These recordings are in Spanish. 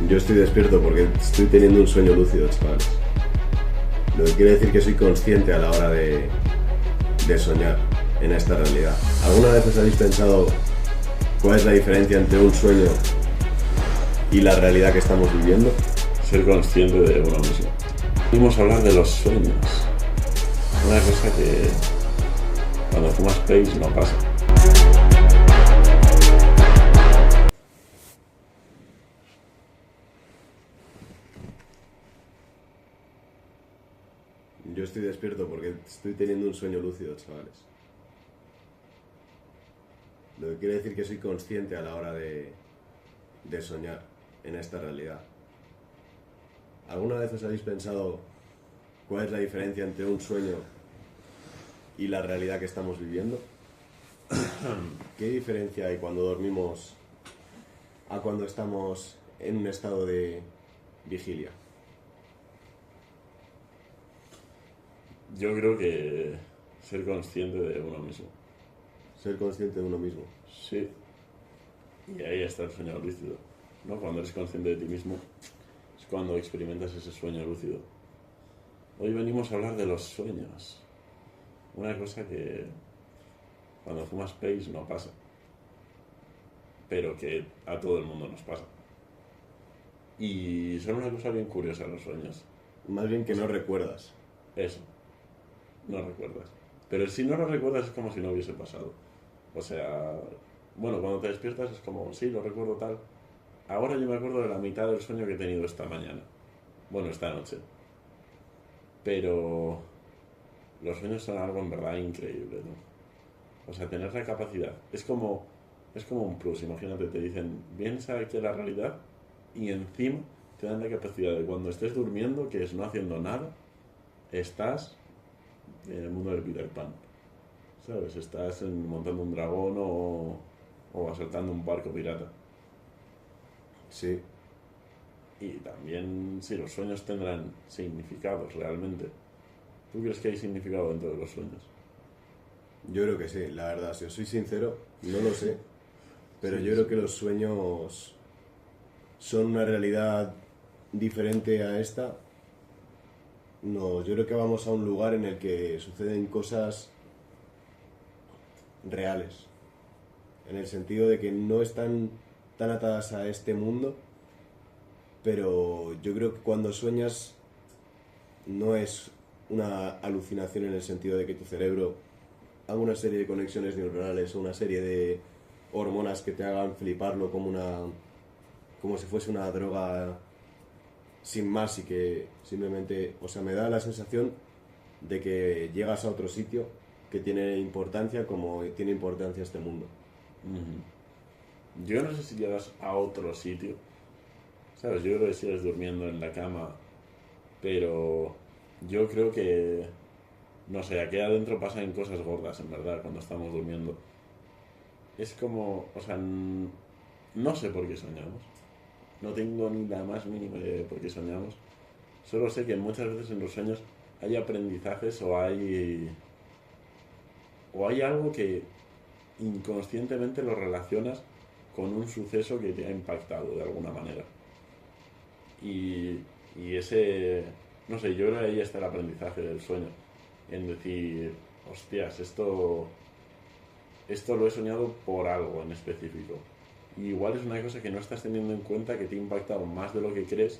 Yo estoy despierto porque estoy teniendo un sueño lúcido, chavales. Lo que quiere decir que soy consciente a la hora de soñar en esta realidad. ¿Alguna vez os habéis pensado cuál es la diferencia entre un sueño y la realidad que estamos viviendo? Ser consciente de uno mismo. Vamos a hablar de los sueños. Una cosa que cuando fumas Space no pasa. Yo estoy despierto porque estoy teniendo un sueño lúcido, chavales. Lo que quiere decir que soy consciente a la hora de soñar en esta realidad. ¿Alguna vez os habéis pensado cuál es la diferencia entre un sueño y la realidad que estamos viviendo? ¿Qué diferencia hay cuando dormimos a cuando estamos en un estado de vigilia? Yo creo que ser consciente de uno mismo. Ser consciente de uno mismo. Sí. Y ahí está el sueño lúcido, ¿no? Cuando eres consciente de ti mismo es cuando experimentas ese sueño lúcido. Hoy venimos a hablar de los sueños. Una cosa que cuando fumas Space no pasa, pero que a todo el mundo nos pasa. Y son una cosa bien curiosa los sueños. Más bien que no recuerdas. Eso, no recuerdas. Pero si no lo recuerdas es como si no hubiese pasado. O sea, bueno, cuando te despiertas es como, sí, lo recuerdo tal. Ahora yo me acuerdo de la mitad del sueño que he tenido esta mañana. Bueno, esta noche. Pero los sueños son algo en verdad increíble, ¿no? O sea, tener la capacidad. Es como un plus. Imagínate, te dicen, vienes aquí a la realidad y encima te dan la capacidad de cuando estés durmiendo, que es no haciendo nada, estás en el mundo del Peter Pan. ¿Sabes? Estás montando un dragón o asaltando un barco pirata. Sí. Y también, sí, los sueños tendrán significados realmente. ¿Tú crees que hay significado dentro de los sueños? Yo creo que sí, la verdad. Si os soy sincero, no lo sé. Pero Sí, yo sí. creo que los sueños son una realidad diferente a esta. No, yo creo que vamos a un lugar en el que suceden cosas reales. En el sentido de que no están tan atadas a este mundo. Pero yo creo que cuando sueñas no es una alucinación en el sentido de que tu cerebro haga una serie de conexiones neuronales o una serie de hormonas que te hagan fliparlo como si fuese una droga sin más y que simplemente, o sea, me da la sensación de que llegas a otro sitio que tiene importancia como tiene importancia este mundo. Yo no sé si llegas a otro sitio, ¿sabes? Yo creo que sigues durmiendo en la cama, pero yo creo que, no sé, aquí adentro pasan cosas gordas, en verdad, cuando estamos durmiendo. Es como, o sea, no sé por qué soñamos. No tengo ni la más mínima idea de por qué soñamos. Solo sé que muchas veces en los sueños hay aprendizajes o hay algo que inconscientemente lo relacionas con un suceso que te ha impactado de alguna manera. Y ese, no sé, yo creo que ahí está el aprendizaje del sueño. En decir, hostias, esto lo he soñado por algo en específico. Y igual es una cosa que no estás teniendo en cuenta, que te ha impactado más de lo que crees,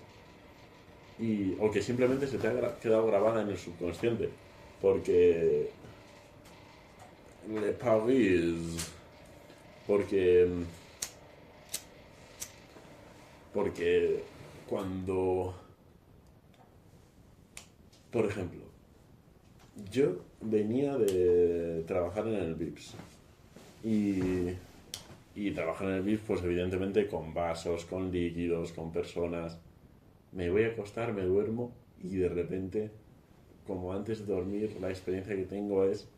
o que simplemente se te ha quedado grabada en el subconsciente. Porque Le Paris. Porque. Porque cuando. Por ejemplo, yo venía de trabajar en el VIPS. Y trabajar en el VIPS, pues evidentemente con vasos, con líquidos, con personas. Me voy a acostar, me duermo y de repente, como antes de dormir, la experiencia que tengo es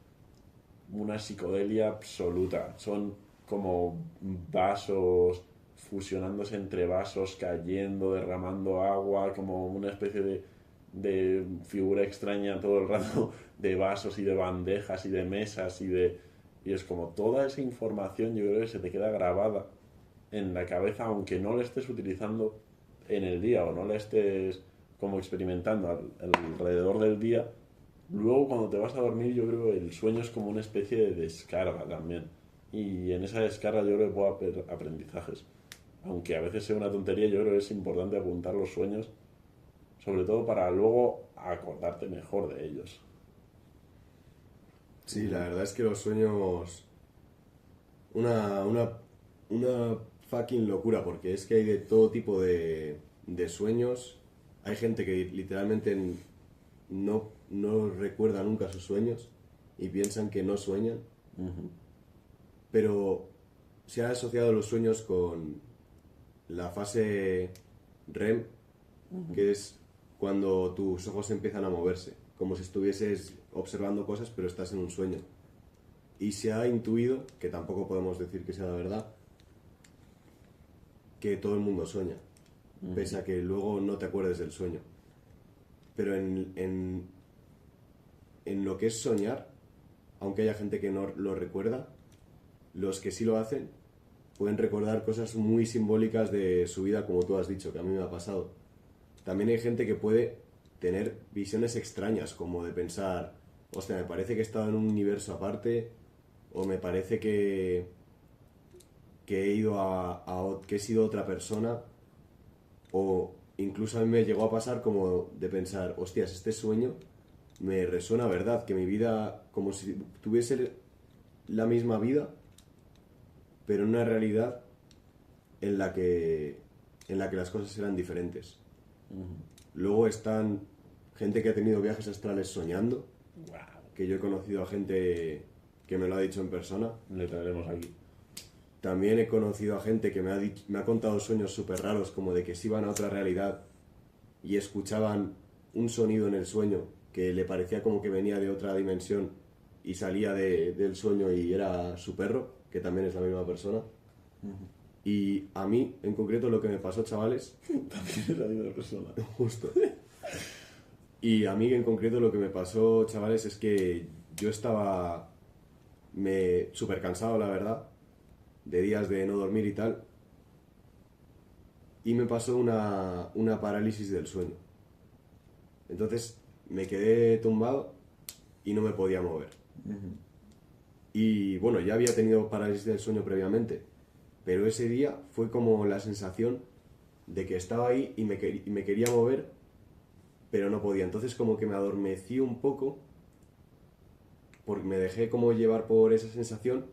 una psicodelia absoluta. Son como vasos fusionándose entre vasos, cayendo, derramando agua, como una especie de figura extraña todo el rato de vasos y de bandejas y de mesas y es como toda esa información, yo creo que se te queda grabada en la cabeza, aunque no la estés utilizando en el día o no la estés como experimentando alrededor del día, luego cuando te vas a dormir yo creo que el sueño es como una especie de descarga también. Y en esa descarga yo creo que puedo haber aprendizajes. Aunque a veces sea una tontería, yo creo que es importante apuntar los sueños, sobre todo para luego acordarte mejor de ellos. Sí, la verdad es que los sueños... Una fucking locura, porque es que hay de todo tipo de sueños. Hay gente que literalmente no recuerda nunca sus sueños y piensan que no sueñan. Pero se han asociado los sueños con la fase REM, que es cuando tus ojos empiezan a moverse, como si estuvieses observando cosas pero estás en un sueño. Y se ha intuido, que tampoco podemos decir que sea la verdad, que todo el mundo sueña, pese a que luego no te acuerdes del sueño. Pero en lo que es soñar, aunque haya gente que no lo recuerda, los que sí lo hacen pueden recordar cosas muy simbólicas de su vida, como tú has dicho, que a mí me ha pasado. También hay gente que puede tener visiones extrañas, como de pensar, hostia, me parece que he estado en un universo aparte, o me parece que he ido que he sido otra persona, o incluso a mí me llegó a pasar como de pensar, hostias, este sueño me resuena verdad, que mi vida, como si tuviese la misma vida, pero en una realidad en la que las cosas eran diferentes. Luego están gente que ha tenido viajes astrales soñando, que yo he conocido a gente que me lo ha dicho en persona. Le traeremos aquí. También he conocido a gente que me ha contado sueños súper raros, como de que se iban a otra realidad y escuchaban un sonido en el sueño que le parecía como que venía de otra dimensión y salía del sueño y era su perro, que también es la misma persona. Y a mí, en concreto, lo que me pasó, chavales... También es la misma persona. Justo. Y a mí, en concreto, lo que me pasó, chavales, es que yo estaba súper cansado, la verdad, de días de no dormir y tal. Y me pasó una parálisis del sueño. Entonces me quedé tumbado y no me podía mover. Y bueno, ya había tenido parálisis del sueño previamente, pero ese día fue como la sensación de que estaba ahí y me quería mover, pero no podía. Entonces como que me adormecí un poco, porque me dejé como llevar por esa sensación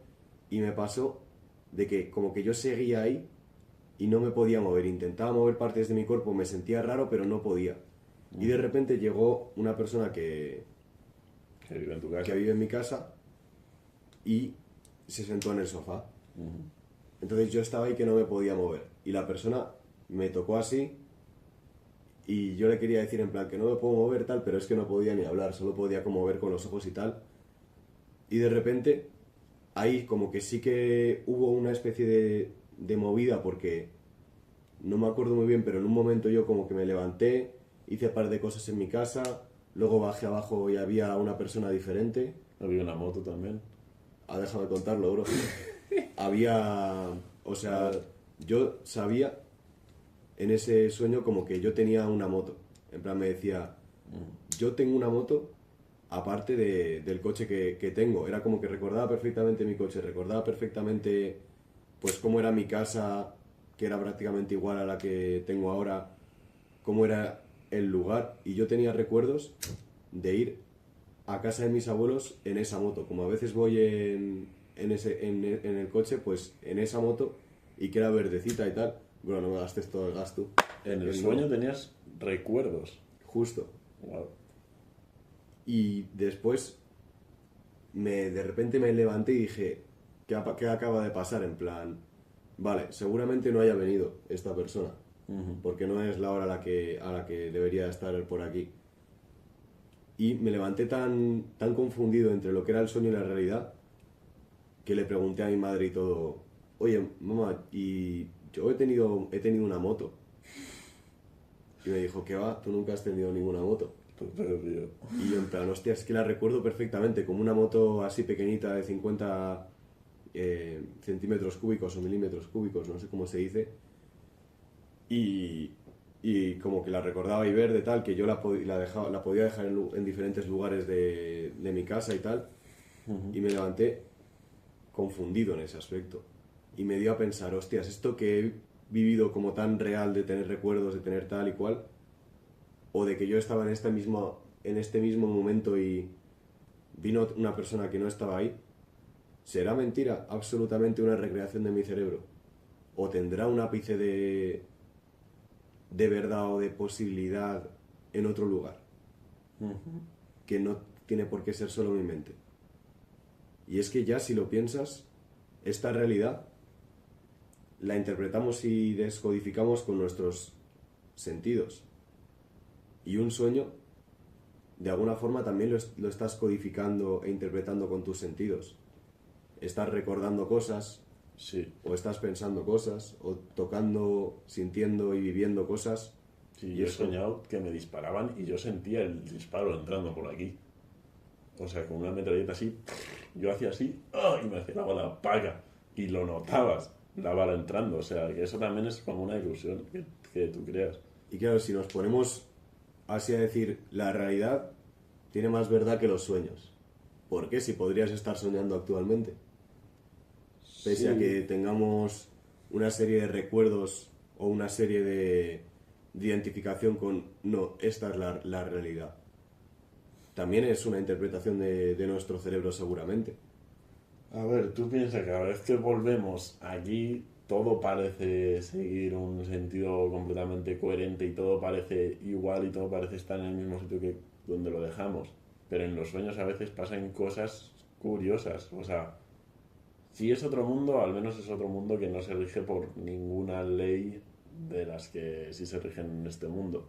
y me pasó de que como que yo seguía ahí y no me podía mover. Intentaba mover partes de mi cuerpo, me sentía raro, pero no podía. Y de repente llegó una persona que vive en tu casa. Que vive en mi casa y se sentó en el sofá. Entonces yo estaba ahí que no me podía mover. Y la persona me tocó así y yo le quería decir en plan que no me puedo mover tal, pero es que no podía ni hablar, solo podía como ver con los ojos y tal. Y de repente ahí como que sí que hubo una especie de movida, porque no me acuerdo muy bien, pero en un momento yo como que me levanté, hice un par de cosas en mi casa, luego bajé abajo y había una persona diferente. Había una moto también. Déjame contarlo, bro. Había... O sea, yo sabía en ese sueño como que yo tenía una moto. En plan me decía, yo tengo una moto aparte del coche que tengo. Era como que recordaba perfectamente mi coche, recordaba perfectamente pues cómo era mi casa, que era prácticamente igual a la que tengo ahora, cómo era el lugar. Y yo tenía recuerdos de ir a casa de mis abuelos en esa moto. Como a veces voy en el coche, pues en esa moto, y que era verdecita y tal. Bueno, no me gastes todo el gasto. En el sueño tenías recuerdos. Justo. Wow. Y después de repente me levanté y dije, ¿qué acaba de pasar? En plan, vale, seguramente no haya venido esta persona, porque no es la hora a la que debería estar por aquí. Y me levanté tan confundido entre lo que era el sueño y la realidad, que le pregunté a mi madre y todo, oye, mamá, y yo he tenido una moto. Y me dijo, ¿qué va? Tú nunca has tenido ninguna moto. Pero, tío. Y yo en plan, hostia, es que la recuerdo perfectamente, como una moto así pequeñita de 50 centímetros cúbicos o milímetros cúbicos, no sé cómo se dice. Y y como que la recordaba y ver de tal, que yo la podía dejar en diferentes lugares de mi casa y tal, y me levanté confundido en ese aspecto. Y me dio a pensar, hostias, esto que he vivido como tan real de tener recuerdos, de tener tal y cual, o de que yo estaba en este mismo momento y vino una persona que no estaba ahí, ¿será mentira absolutamente una recreación de mi cerebro? ¿O tendrá un ápice de verdad o de posibilidad en otro lugar? Que no tiene por qué ser solo mi mente. Y es que ya si lo piensas, esta realidad la interpretamos y descodificamos con nuestros sentidos. Y un sueño, de alguna forma, también lo estás codificando e interpretando con tus sentidos. Estás recordando cosas, Sí, o estás pensando cosas, o tocando, sintiendo y viviendo cosas. sí, Y yo he eso, soñado que me disparaban y yo sentía el disparo entrando por aquí. O sea, con una metralleta así, yo hacía así, ¡ah! Y me hacía la bala paga. Y lo notabas, la bala entrando. O sea, que eso también es como una ilusión que tú creas. y claro, si nos ponemos así a decir, la realidad tiene más verdad que los sueños. ¿Por qué? Si podrías estar soñando actualmente. Pese a Sí, que tengamos una serie de recuerdos o una serie de identificación con, no, esta es la realidad. También es una interpretación de nuestro cerebro seguramente. a ver, tú piensas que cada vez que volvemos allí, todo parece seguir un sentido completamente coherente y todo parece igual y todo parece estar en el mismo sitio que donde lo dejamos. Pero en los sueños a veces pasan cosas curiosas. O sea, si es otro mundo, al menos es otro mundo que no se rige por ninguna ley de las que sí se rigen en este mundo.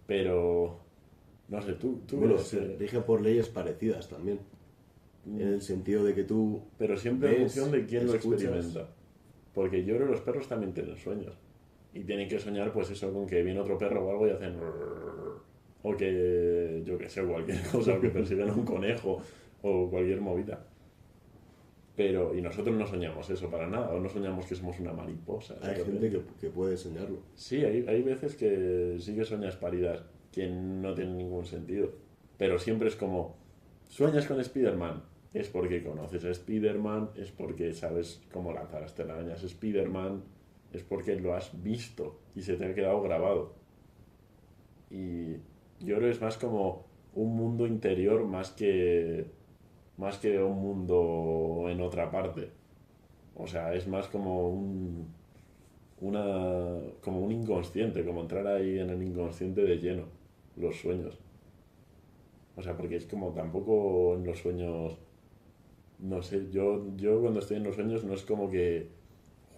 Pero, no sé, tú Bueno, ves, se rige por leyes parecidas también. En el sentido de que tú pero siempre en función ves, de quién lo escuchas. experimenta. Porque yo creo que los perros también tienen sueños. Y tienen que soñar, pues eso, con que viene otro perro o algo y hacen... O que, yo que sé, cualquier cosa, o que persiguen a un conejo, o cualquier movida. Pero, y nosotros no soñamos eso para nada, o no soñamos que somos una mariposa, de Hay gente repente. que puede soñarlo. Sí, hay veces que sí que sueñas paridas que no tienen ningún sentido. Pero siempre es como, sueñas con Spider-Man. Es porque conoces a Spider-Man, es porque sabes cómo lanzar las telarañas Spider-Man, es porque lo has visto y se te ha quedado grabado. Y yo creo que es más como un mundo interior más que un mundo en otra parte. O sea, es más como como un inconsciente, como entrar ahí en el inconsciente de lleno, los sueños. O sea, porque es como tampoco en los sueños, no sé, yo cuando estoy en los sueños no es como que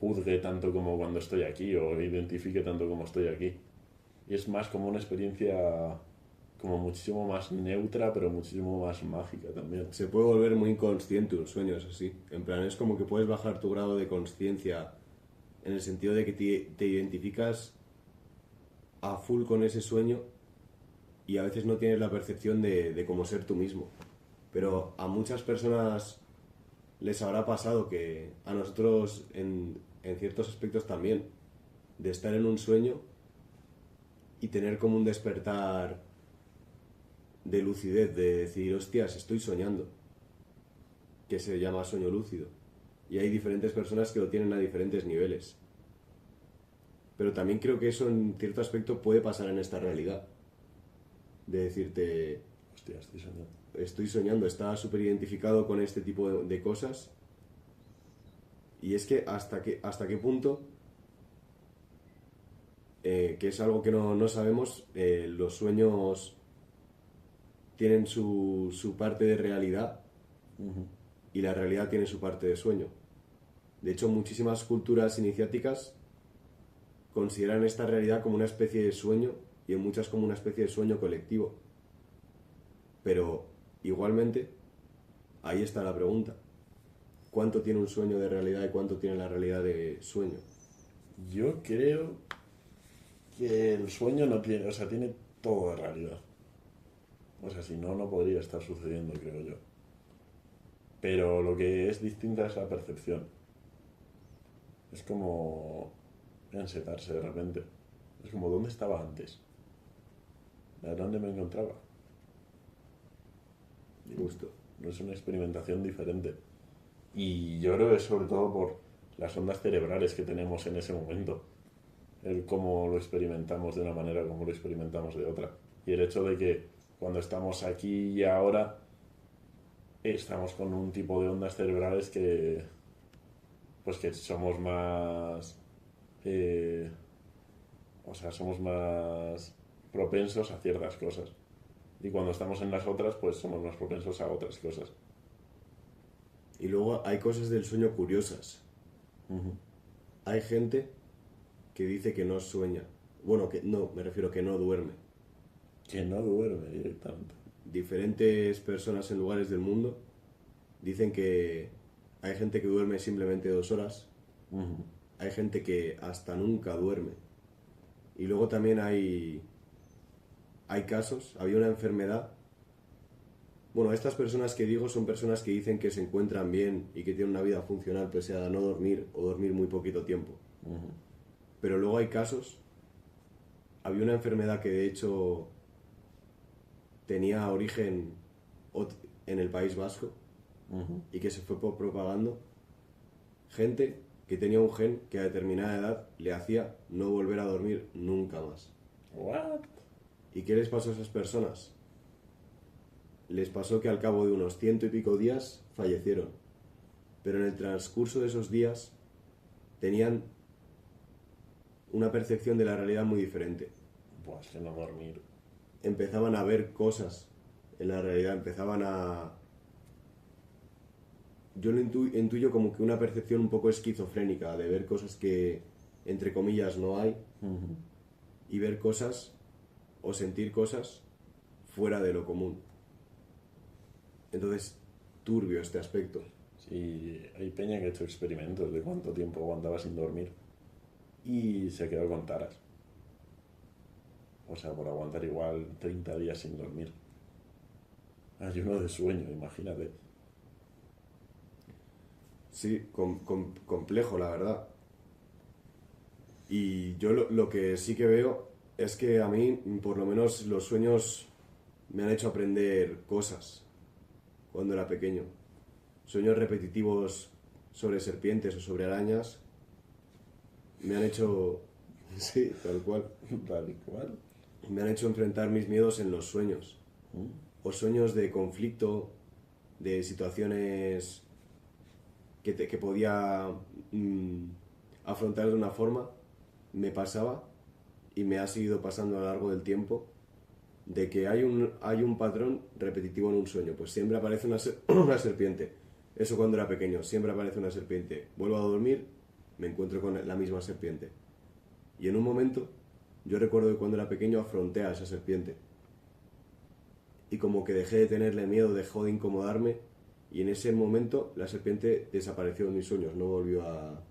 juzgue tanto como cuando estoy aquí o identifique tanto como estoy aquí. Y es más como una experiencia como muchísimo más neutra, pero muchísimo más mágica también. Se puede volver muy inconsciente un sueño, es así. En plan, es como que puedes bajar tu grado de conciencia en el sentido de que te identificas a full con ese sueño y a veces no tienes la percepción de cómo ser tú mismo. Pero a muchas personas les habrá pasado que a nosotros en ciertos aspectos también, de estar en un sueño y tener como un despertar de lucidez, de decir, hostias, estoy soñando, que se llama sueño lúcido. Y hay diferentes personas que lo tienen a diferentes niveles. Pero también creo que eso en cierto aspecto puede pasar en esta realidad. De decirte, Hostia, estoy soñando. estoy soñando, está súper identificado con este tipo de cosas. Y es que hasta qué punto, que es algo que no sabemos, los sueños tienen su parte de realidad y la realidad tiene su parte de sueño. De hecho, muchísimas culturas iniciáticas consideran esta realidad como una especie de sueño y en muchas como una especie de sueño colectivo. Pero igualmente, ahí está la pregunta. ¿Cuánto tiene un sueño de realidad y cuánto tiene la realidad de sueño? Yo creo que el sueño no tiene, o sea, tiene todo de realidad. O sea, si no, no podría estar sucediendo, creo yo. Pero lo que es distinta es la percepción. Es como ensetarse de repente. Es como, ¿dónde estaba antes? ¿Dónde me encontraba? Justo. No es una experimentación diferente. Y yo creo que es sobre todo por las ondas cerebrales que tenemos en ese momento. El cómo lo experimentamos de una manera, cómo lo experimentamos de otra. Y el hecho de que cuando estamos aquí y ahora estamos con un tipo de ondas cerebrales que pues que somos más o sea, somos más propensos a ciertas cosas. Y cuando estamos en las otras, pues somos más propensos a otras cosas. Y luego hay cosas del sueño curiosas. Uh-huh. Hay gente que dice que no sueña. Bueno, que no, me refiero que no duerme. Que no duerme directamente. Diferentes personas en lugares del mundo dicen que hay gente que duerme simplemente 2 horas. Uh-huh. Hay gente que hasta nunca duerme. Y luego también hay casos, había una enfermedad. Bueno, estas personas que digo son personas que dicen que se encuentran bien y que tienen una vida funcional pese a no dormir o dormir muy poquito tiempo. Uh-huh. Pero luego hay casos, había una enfermedad que de hecho tenía origen en el País Vasco Uh-huh. y que se fue propagando. Gente que tenía un gen que a determinada edad le hacía no volver a dormir nunca más. What? ¿Y qué les pasó a esas personas? Les pasó que al cabo de unos 100 y pico días fallecieron. Pero en el transcurso de esos días tenían una percepción de la realidad muy diferente. Pues que no dormir. Empezaban a ver cosas en la realidad, empezaban a... Yo lo intuyo como que una percepción un poco esquizofrénica, de ver cosas que, entre comillas, no hay, Uh-huh. y ver cosas o sentir cosas fuera de lo común. Entonces, turbio este aspecto. Sí, hay peña que ha hecho experimentos de cuánto tiempo aguantaba sin dormir y se quedó con taras. O sea, por aguantar igual 30 días sin dormir. Ayuno de sueño, imagínate. Sí, complejo, la verdad. Y yo lo que sí que veo es que a mí, por lo menos, los sueños me han hecho aprender cosas cuando era pequeño. Sueños repetitivos sobre serpientes o sobre arañas me han hecho... Sí, tal cual. Tal cual. Me han hecho enfrentar mis miedos en los sueños. O sueños de conflicto, de situaciones que podía afrontar de una forma, me pasaba y me ha seguido pasando a lo largo del tiempo, de que hay un patrón repetitivo en un sueño. Pues siempre aparece una serpiente. Eso cuando era pequeño, siempre aparece una serpiente. Vuelvo a dormir, me encuentro con la misma serpiente. Y en un momento, yo recuerdo que cuando era pequeño afronté a esa serpiente. Y como que dejé de tenerle miedo, dejó de incomodarme. Y en ese momento la serpiente desapareció de mis sueños, no volvió a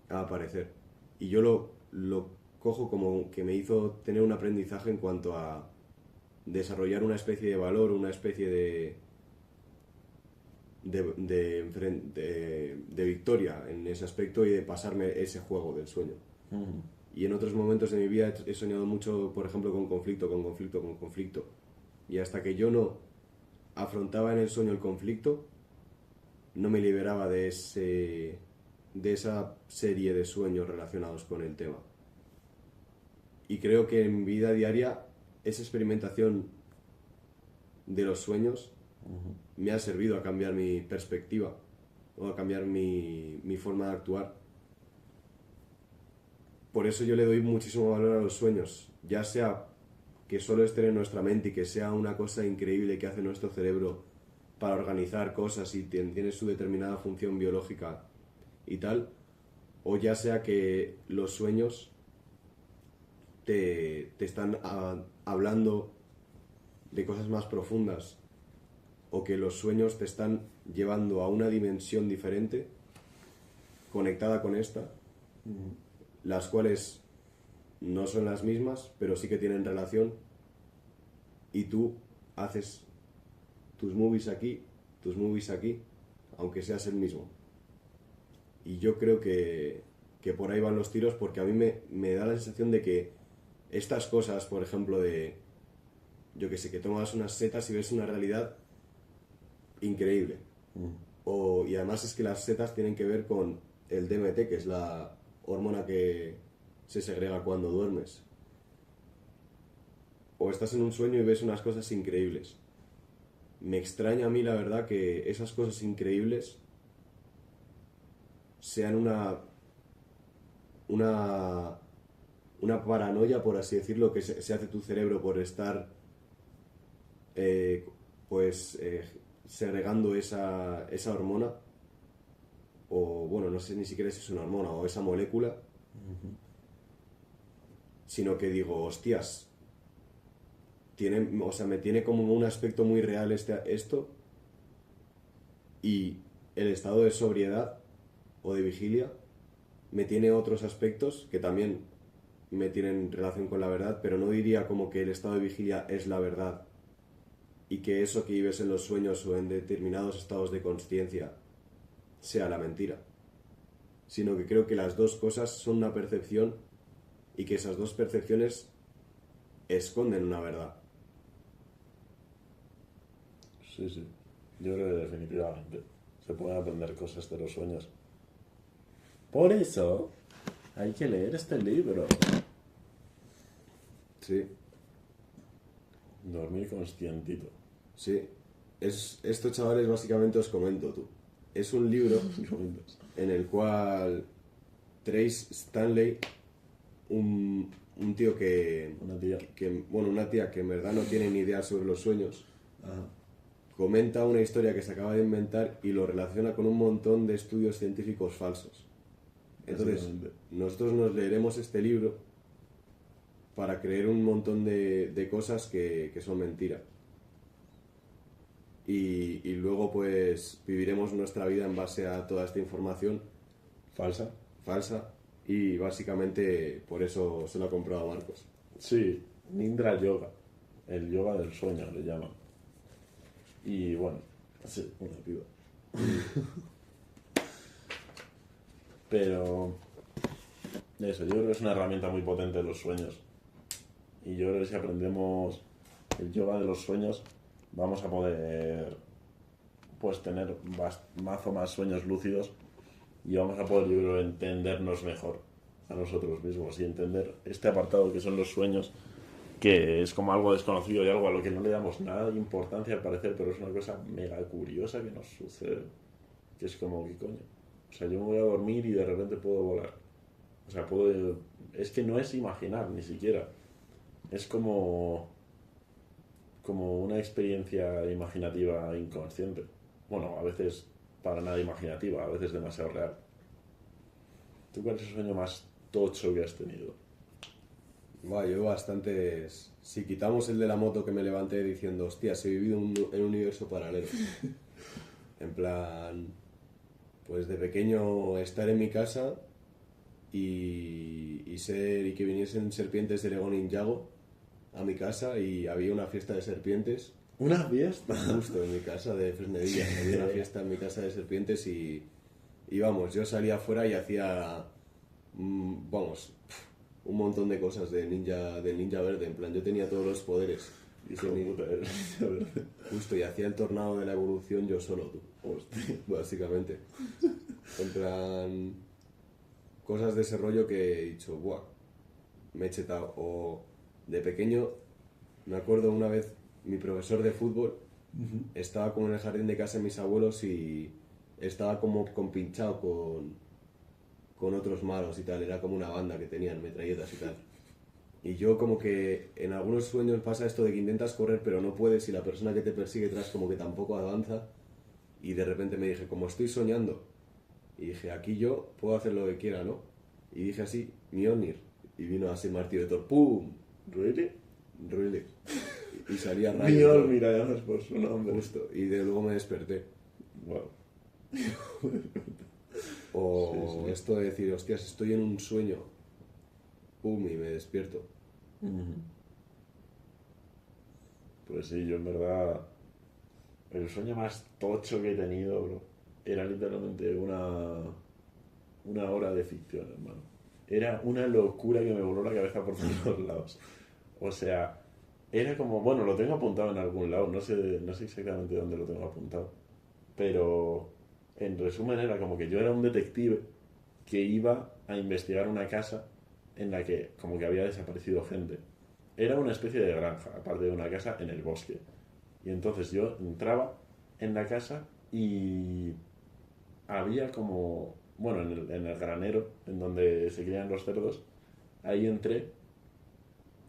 aparecer. Y yo lo cojo como que me hizo tener un aprendizaje en cuanto a desarrollar una especie de valor, una especie de victoria en ese aspecto y de pasarme ese juego del sueño. Uh-huh. Y en otros momentos de mi vida he soñado mucho, por ejemplo, con conflicto. Y hasta que yo no afrontaba en el sueño el conflicto, no me liberaba de esa serie de sueños relacionados con el tema. Y creo que en mi vida diaria esa experimentación de los sueños Uh-huh. me ha servido a cambiar mi perspectiva o a cambiar mi forma de actuar. Por eso yo le doy muchísimo valor a los sueños, ya sea que solo estén en nuestra mente y que sea una cosa increíble que hace nuestro cerebro para organizar cosas y tiene su determinada función biológica y tal, o ya sea que los sueños te están hablando de cosas más profundas, o que los sueños te están llevando a una dimensión diferente conectada con esta, las cuales no son las mismas, pero sí que tienen relación, y tú haces tus movies aquí, aunque seas el mismo. Y yo creo que que por ahí van los tiros, porque a mí me da la sensación de que estas cosas, por ejemplo, de, yo que sé, que tomas unas setas y ves una realidad increíble. Y además es que las setas tienen que ver con el DMT, que es la hormona que se segrega cuando duermes. O estás en un sueño y ves unas cosas increíbles. Me extraña a mí, la verdad, que esas cosas increíbles sean una, una paranoia, por así decirlo, que se hace tu cerebro por estar eh, pues segregando esa hormona, o bueno, no sé ni siquiera si es una hormona o esa molécula, sino que digo, hostias, o sea, me tiene como un aspecto muy real esto, y el estado de sobriedad o de vigilia me tiene otros aspectos que también me tienen relación con la verdad, pero no diría como que el estado de vigilia es la verdad y que eso que vives en los sueños o en determinados estados de consciencia sea la mentira, sino que creo que las dos cosas son una percepción y que esas dos percepciones esconden una verdad. Sí, sí. Yo creo que definitivamente se pueden aprender cosas de los sueños. Por eso hay que leer este libro. Sí, Dormir conscientito. sí. Esto, chavales, básicamente os comento tú. Es un libro en el cual Trace Stanley, un tío Una tía. bueno, una tía que en verdad no tiene ni idea sobre los sueños, Ajá. comenta una historia que se acaba de inventar y lo relaciona con un montón de estudios científicos falsos. Entonces, Básicamente. nosotros nos leeremos este libro para creer un montón de cosas que son mentira. Y luego, pues, viviremos nuestra vida en base a toda esta información ¿Falsa? falsa, y básicamente por eso se lo ha comprado a Marcos. Sí, Nindra Yoga. El yoga del sueño le llaman. Y bueno, sí, una piba. Pero eso, yo creo que es una herramienta muy potente los sueños. Y yo creo que si aprendemos el yoga de los sueños, vamos a poder pues tener mazo más sueños lúcidos y vamos a poder, yo creo, entendernos mejor a nosotros mismos y entender este apartado que son los sueños, que es como algo desconocido y algo a lo que no le damos nada de importancia al parecer, pero es una cosa mega curiosa que nos sucede, que es como, ¿qué coño? O sea, yo me voy a dormir y de repente puedo volar. O sea, es que no es imaginar ni siquiera. Es como una experiencia imaginativa inconsciente. Bueno, a veces para nada imaginativa, a veces demasiado real. ¿Tú cuál es el sueño más tocho que has tenido? Va, yo bastantes. Si quitamos el de la moto, que me levanté diciendo, hostias, he vivido en un universo paralelo. En plan, pues de pequeño estar en mi casa y que viniesen serpientes de León Ninjago a mi casa, y había una fiesta de serpientes ¿Una fiesta? justo en mi casa de Fresnedilla. Había una fiesta en mi casa de serpientes y vamos, yo salía afuera y hacía, vamos, un montón de cosas del ninja verde. En plan, yo tenía todos los poderes. Hijo de puta, eres verde. Justo, y hacía el tornado de la evolución yo solo, tú. Hostia. Básicamente. En plan, cosas de ese rollo que he dicho, buah, me he chetado. O de pequeño, me acuerdo una vez, mi profesor de fútbol estaba como en el jardín de casa de mis abuelos y estaba como compinchado con otros malos y tal. Era como una banda que tenían metralletas y tal. Y yo como que en algunos sueños pasa esto de que intentas correr pero no puedes, y la persona que te persigue detrás como que tampoco avanza, y de repente me dije, como estoy soñando, y dije, aquí yo puedo hacer lo que quiera, ¿no? Y dije así, Mjolnir, y vino así el martillo de Thor, ¡pum! ¿Really? Really. Y salía rayos. Dios, ¿no? mira, además por su nombre. Justo, y de luego me desperté. Wow. O Sí, sí. esto de decir, hostias, estoy en un sueño, ¡pum! Y me despierto. Pues sí, yo en verdad. El sueño más tocho que he tenido, bro, era literalmente una obra de ficción, hermano. Era una locura que me voló la cabeza por todos lados. O sea, era como, bueno, lo tengo apuntado en algún lado, no sé exactamente dónde lo tengo apuntado, pero en resumen era como que yo era un detective que iba a investigar una casa en la que como que había desaparecido gente. Era una especie de granja, aparte de una casa en el bosque. Y entonces yo entraba en la casa y había como, bueno, en el granero, en donde se crían los cerdos, ahí entré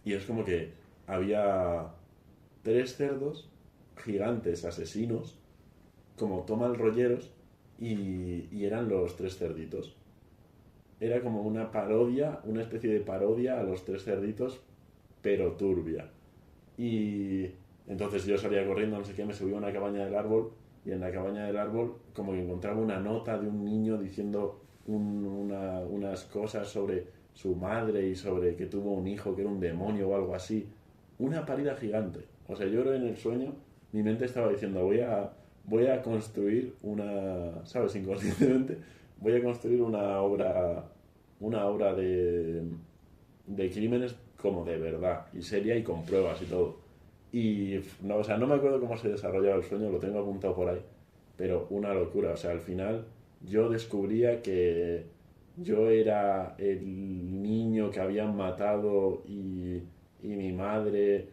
y es como que había tres cerdos gigantes asesinos, como tomal rolleros, y eran los tres cerditos. Era como una parodia, una especie de parodia a los tres cerditos, pero turbia. Y entonces yo salía corriendo, no sé qué, me subí a una cabaña del árbol y en la cabaña del árbol como que encontraba una nota de un niño diciendo unas cosas sobre su madre y sobre que tuvo un hijo que era un demonio o algo así. Una parida gigante. O sea, yo creo en el sueño mi mente estaba diciendo voy a construir ¿sabes? Inconscientemente voy a construir una obra de crímenes como de verdad y seria y con pruebas y todo. Y no, o sea, no me acuerdo cómo se desarrollaba el sueño, lo tengo apuntado por ahí, pero una locura. O sea, al final yo descubría que yo era el niño que habían matado y mi madre,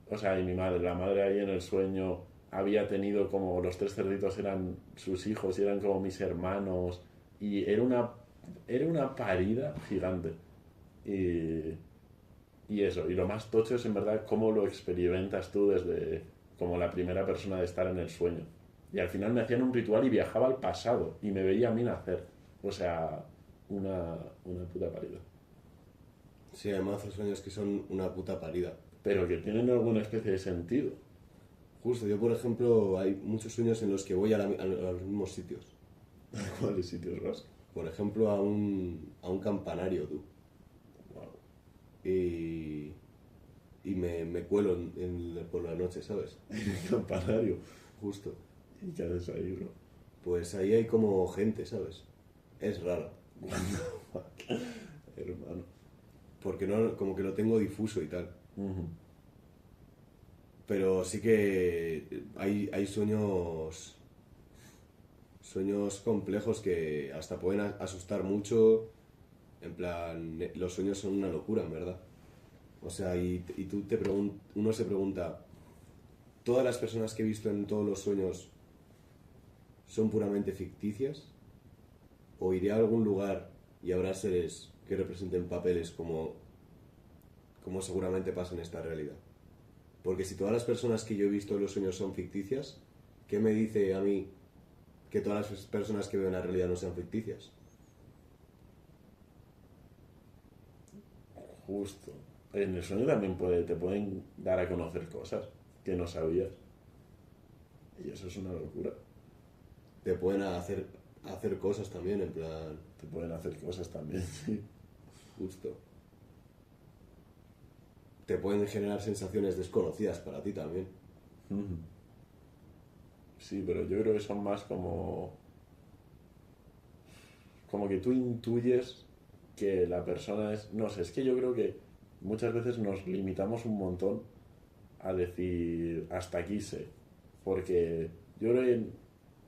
o sea, y mi madre, la madre ahí en el sueño había tenido como los tres cerditos eran sus hijos y eran como mis hermanos y era una parida gigante. Y, y eso, y lo más tocho es en verdad cómo lo experimentas tú desde como la primera persona de estar en el sueño. Y al final me hacían un ritual y viajaba al pasado y me veía a mí nacer. O sea, una puta parida. Sí, además hay sueños que son una puta parida. Pero que tienen alguna especie de sentido. Justo, yo por ejemplo, hay muchos sueños en los que voy a los mismos sitios. ¿A cuáles sitios vas? Por ejemplo, a un campanario, tú. Wow. Y, y me cuelo por la noche, ¿sabes? El campanario. Justo. ¿Y qué haces ahí, bro? Pues ahí hay como gente, ¿sabes? Es raro. Hermano. Porque no, como que lo tengo difuso y tal. Ujú. Pero sí que hay sueños complejos que hasta pueden asustar mucho. En plan, los sueños son una locura, en verdad. O sea, y uno se pregunta, ¿todas las personas que he visto en todos los sueños son puramente ficticias? ¿O iré a algún lugar y habrá seres que representen papeles como seguramente pasa en esta realidad? Porque si todas las personas que yo he visto en los sueños son ficticias, ¿qué me dice a mí que todas las personas que veo en la realidad no sean ficticias? Justo. En el sueño también te pueden dar a conocer cosas que no sabías. Y eso es una locura. Te pueden hacer cosas también, en plan, Te pueden hacer cosas también, sí. justo. Te pueden generar sensaciones desconocidas para ti también. Ujú. Sí, pero yo creo que son más como que tú intuyes que la persona es, no sé, es que yo creo que muchas veces nos limitamos un montón a decir hasta aquí sé, porque yo creo que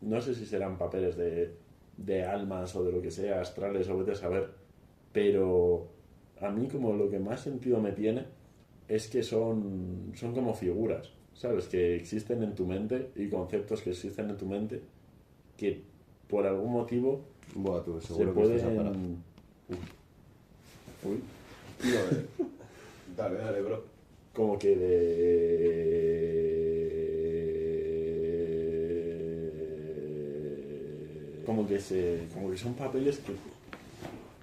no sé si serán papeles de almas o de lo que sea, astrales o vete a saber, pero a mí como lo que más sentido me tiene es que son como figuras, ¿sabes? Que existen en tu mente y conceptos que existen en tu mente que por algún motivo Buah, tú, se seguro que estás a parar. pueden... Uy, Dale, dale, bro. como que como que son papeles que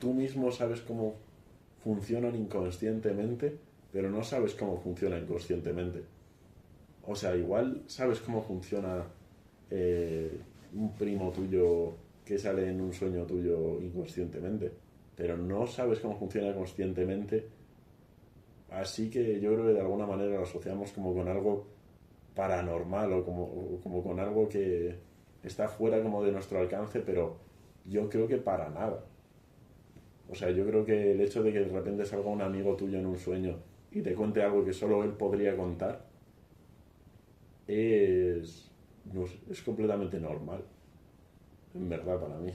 tú mismo sabes cómo funcionan inconscientemente, pero no sabes cómo funcionan conscientemente. O sea, igual sabes cómo funciona un primo tuyo que sale en un sueño tuyo inconscientemente, pero no sabes cómo funciona conscientemente. Así que yo creo que de alguna manera lo asociamos como con algo paranormal o como con algo que está fuera como de nuestro alcance, pero yo creo que para nada. O sea, yo creo que el hecho de que de repente salga un amigo tuyo en un sueño y te cuente algo que solo él podría contar es, no sé, es completamente normal, en verdad, para mí.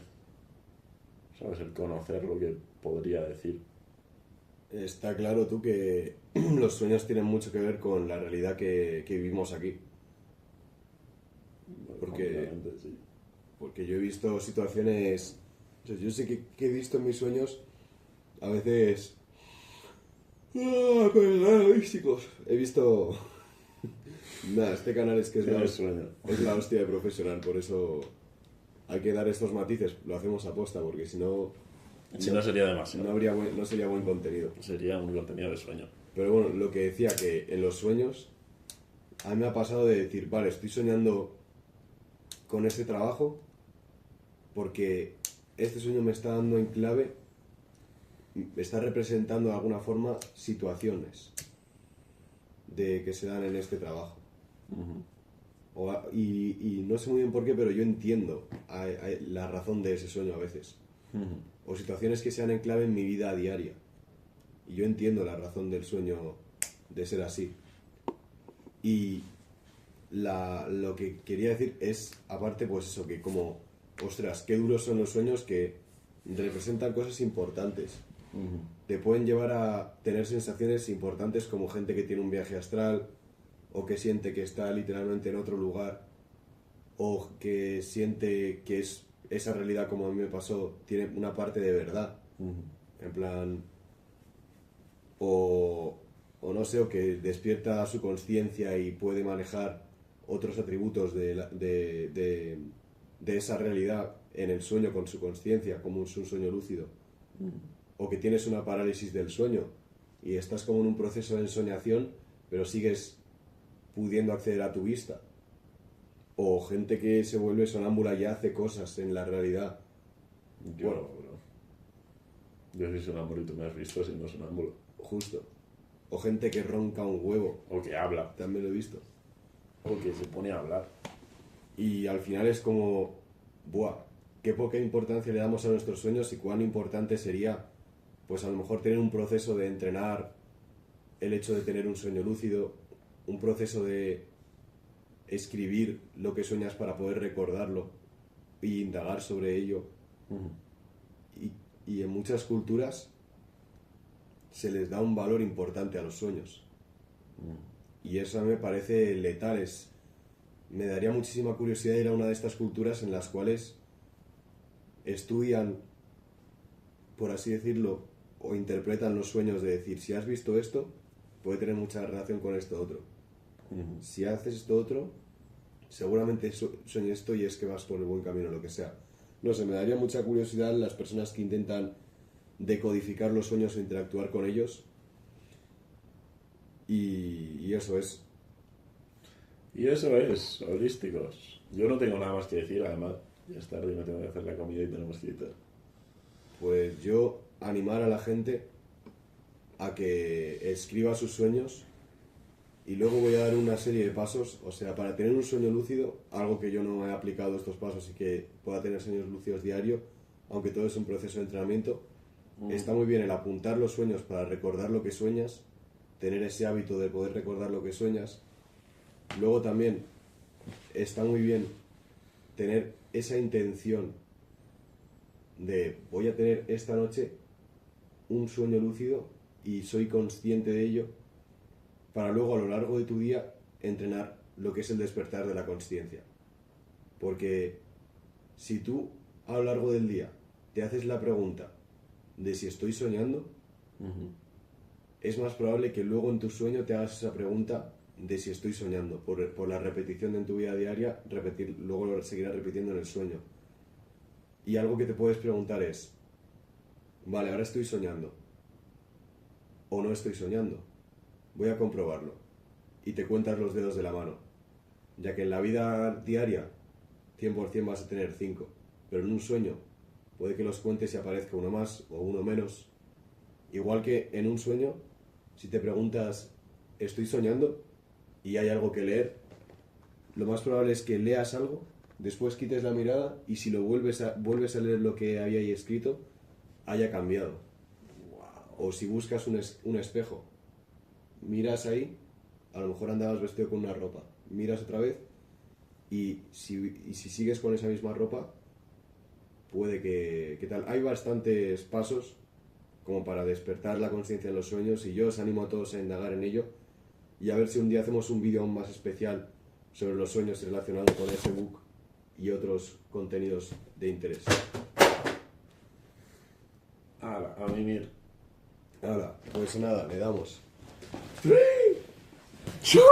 ¿Sabes? El conocer lo que podría decir. Está claro tú que los sueños tienen mucho que ver con la realidad que vivimos aquí. Porque, Completamente, sí. porque yo he visto situaciones, o sea, yo sé que he visto en mis sueños a veces... Perdón, chicos. He visto... Nada, este canal es que Tienes sueño. es la hostia de profesional, por eso hay que dar estos matices, lo hacemos aposta, porque si no... Si no sería demasiado. No sería buen contenido. Sería un contenido de sueño. Pero bueno, lo que decía, que en los sueños a mí me ha pasado de decir, vale, estoy soñando con este trabajo porque este sueño me está dando en clave, me está representando de alguna forma situaciones de que se dan en este trabajo. Y no sé muy bien por qué, pero yo entiendo la razón de ese sueño a veces. O situaciones que sean en clave en mi vida diaria. Y yo entiendo la razón del sueño de ser así. Y lo que quería decir es, aparte, pues eso, que como, ostras, qué duros son los sueños que representan cosas importantes. Te pueden llevar a tener sensaciones importantes como gente que tiene un viaje astral, o que siente que está literalmente en otro lugar, o que siente que es esa realidad, como a mí me pasó, tiene una parte de verdad. En plan... o no sé, o que despierta su conciencia y puede manejar otros atributos de esa realidad en el sueño con su conciencia, como es un sueño lúcido. O que tienes una parálisis del sueño y estás como en un proceso de ensoñación, pero sigues pudiendo acceder a tu vista. O gente que se vuelve sonámbula y hace cosas en la realidad. Yo, yo soy sonámbulo y tú me has visto siendo sonámbulo. Justo. O gente que ronca un huevo. O que habla. También lo he visto. O que se pone a hablar. Y al final es como, buah, qué poca importancia le damos a nuestros sueños y cuán importante sería, pues a lo mejor tener un proceso de entrenar el hecho de tener un sueño lúcido, un proceso de escribir lo que sueñas para poder recordarlo y indagar sobre ello. Y en muchas culturas se les da un valor importante a los sueños. Y eso a mí me parece letal. Me daría muchísima curiosidad ir a una de estas culturas en las cuales estudian, por así decirlo, o interpretan los sueños de decir, si has visto esto, puede tener mucha relación con esto otro. Si haces esto otro, seguramente sueñes esto y es que vas por el buen camino, lo que sea. No sé, me daría mucha curiosidad las personas que intentan decodificar los sueños o interactuar con ellos. Y eso es. Y eso es, holísticos. Yo no tengo nada más que decir, además, ya es tarde y me tengo que hacer la comida y tenemos cita. Pues yo animar a la gente a que escriba sus sueños y luego voy a dar una serie de pasos, o sea, para tener un sueño lúcido, algo que yo no he aplicado estos pasos y que pueda tener sueños lúcidos diario, aunque todo es un proceso de entrenamiento, está muy bien el apuntar los sueños para recordar lo que sueñas, tener ese hábito de poder recordar lo que sueñas. Luego también está muy bien tener esa intención de voy a tener esta noche un sueño lúcido y soy consciente de ello, para luego a lo largo de tu día entrenar lo que es el despertar de la consciencia. Porque si tú a lo largo del día te haces la pregunta de si estoy soñando, es más probable que luego en tu sueño te hagas esa pregunta de si estoy soñando, por la repetición en tu vida diaria, luego lo seguirás repitiendo en el sueño. Y algo que te puedes preguntar es, vale, ahora estoy soñando, o no estoy soñando, voy a comprobarlo. Y te cuentas los dedos de la mano, ya que en la vida diaria 100% vas a tener 5, pero en un sueño puede que los cuentes y aparezca uno más o uno menos. Igual que en un sueño, si te preguntas, ¿estoy soñando? Y hay algo que leer, lo más probable es que leas algo, después quites la mirada y si lo vuelves a leer lo que había ahí escrito, haya cambiado. O si buscas un espejo, miras ahí, a lo mejor andabas vestido con una ropa, miras otra vez y si sigues con esa misma ropa, puede que tal. Hay bastantes pasos como para despertar la conciencia de los sueños y yo os animo a todos a indagar en ello y a ver si un día hacemos un vídeo aún más especial sobre los sueños relacionados con ese book y otros contenidos de interés. A mimir. Ahora, pues nada, le damos. 3, 2,